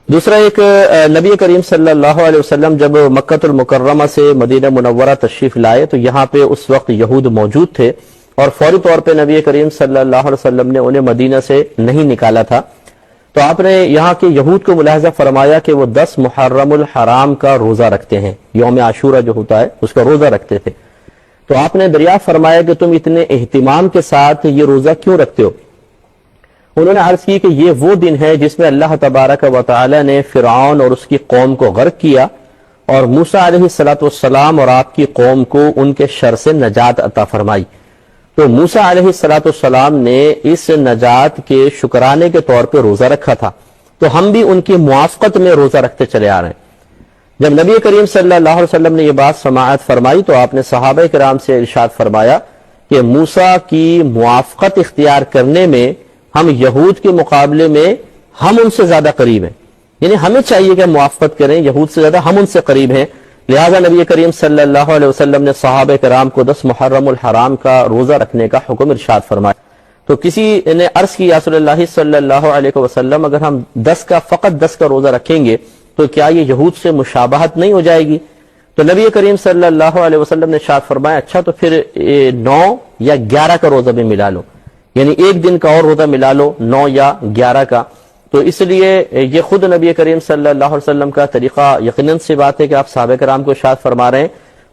دوسرا ایک نبی کریم صلی اللہ علیہ وسلم جب مکہ المکرمہ سے مدینہ منورہ تشریف لائے تو یہاں پہ اس وقت یہود موجود تھے اور فوری طور پہ نبی کریم صلی اللہ علیہ وسلم نے انہیں مدینہ سے نہیں نکالا تھا. تو آپ نے یہاں کے یہود کو ملاحظہ فرمایا کہ وہ 10 محرم الحرام کا روزہ رکھتے ہیں، یوم عاشورہ جو ہوتا ہے اس کا روزہ رکھتے تھے. تو آپ نے دریافت فرمایا کہ تم اتنے اہتمام کے ساتھ یہ روزہ کیوں رکھتے ہو؟ انہوں نے عرض کی کہ یہ وہ دن ہے جس میں اللہ تبارک و تعالی نے فرعون اور اس کی قوم کو غرق کیا اور موسیٰ علیہ السلام اور آپ کی قوم کو ان کے شر سے نجات عطا فرمائی. تو موسیٰ علیہ السلام نے اس نجات کے شکرانے کے طور پہ روزہ رکھا تھا، تو ہم بھی ان کی موافقت میں روزہ رکھتے چلے آ رہے ہیں. جب نبی کریم صلی اللہ علیہ وسلم نے یہ بات سماعت فرمائی تو آپ نے صحابہ کرام سے ارشاد فرمایا کہ موسیٰ کی موافقت اختیار کرنے میں ہم یہود کے مقابلے میں ہم ان سے زیادہ قریب ہیں، یعنی ہمیں چاہیے کہ موافقت کریں، یہود سے زیادہ ہم ان سے قریب ہیں. لہذا نبی کریم صلی اللہ علیہ وسلم نے صحابہ کرام کو 10 محرم الحرام کا روزہ رکھنے کا حکم ارشاد فرمایا. تو کسی نے عرض کی یا رسول اللہ صلی اللہ علیہ وسلم اگر ہم 10 کا روزہ رکھیں گے تو کیا یہ یہود سے مشابہت نہیں ہو جائے گی؟ تو نبی کریم صلی اللہ علیہ وسلم نے ارشاد فرمایا اچھا تو پھر 9 یا 11 کا روزہ بھی ملا لو، یعنی ایک دن کا اور روزہ ملا لو 9 یا 11 کا. تو اس لیے یہ خود نبی کریم صلی اللہ علیہ وسلم کا طریقہ یقیناً سی بات ہے کہ آپ صحابہ کرام کو ارشاد فرما رہے ہیں،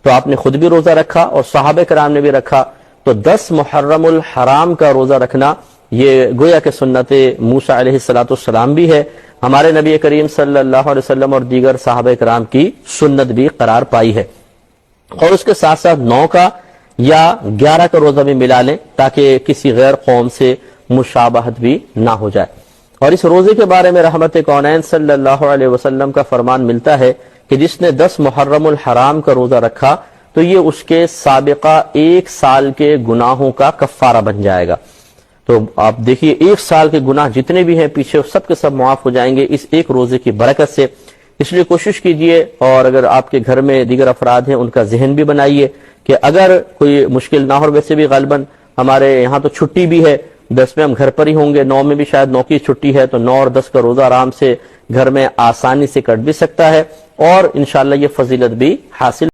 تو آپ نے خود بھی روزہ رکھا اور صحابہ کرام نے بھی رکھا. تو 10 محرم الحرام کا روزہ رکھنا یہ گویا کہ سنت موسیٰ علیہ السلام بھی ہے، ہمارے نبی کریم صلی اللہ علیہ وسلم اور دیگر صحابہ کرام کی سنت بھی قرار پائی ہے. اور اس کے ساتھ ساتھ 9 کا یا 11 کا روزہ بھی ملا لیں تاکہ کسی غیر قوم سے مشابہت بھی نہ ہو جائے. اور اس روزے کے بارے میں رحمت کونین صلی اللہ علیہ وسلم کا فرمان ملتا ہے کہ جس نے 10 محرم الحرام کا روزہ رکھا تو یہ اس کے سابقہ 1 سال کے گناہوں کا کفارہ بن جائے گا. تو آپ دیکھیے 1 سال کے گناہ جتنے بھی ہیں پیچھے سب کے سب معاف ہو جائیں گے اس ایک روزے کی برکت سے. اس لیے کوشش کیجئے اور اگر آپ کے گھر میں دیگر افراد ہیں ان کا ذہن بھی بنائیے کہ اگر کوئی مشکل نہ ہو. ویسے بھی غالباً ہمارے یہاں تو چھٹی بھی ہے، 10 میں ہم گھر پر ہی ہوں گے، 9 میں بھی شاید 9 کی چھٹی ہے، تو 9 اور 10 کا روزہ آرام سے گھر میں آسانی سے کٹ بھی سکتا ہے اور انشاءاللہ یہ فضیلت بھی حاصل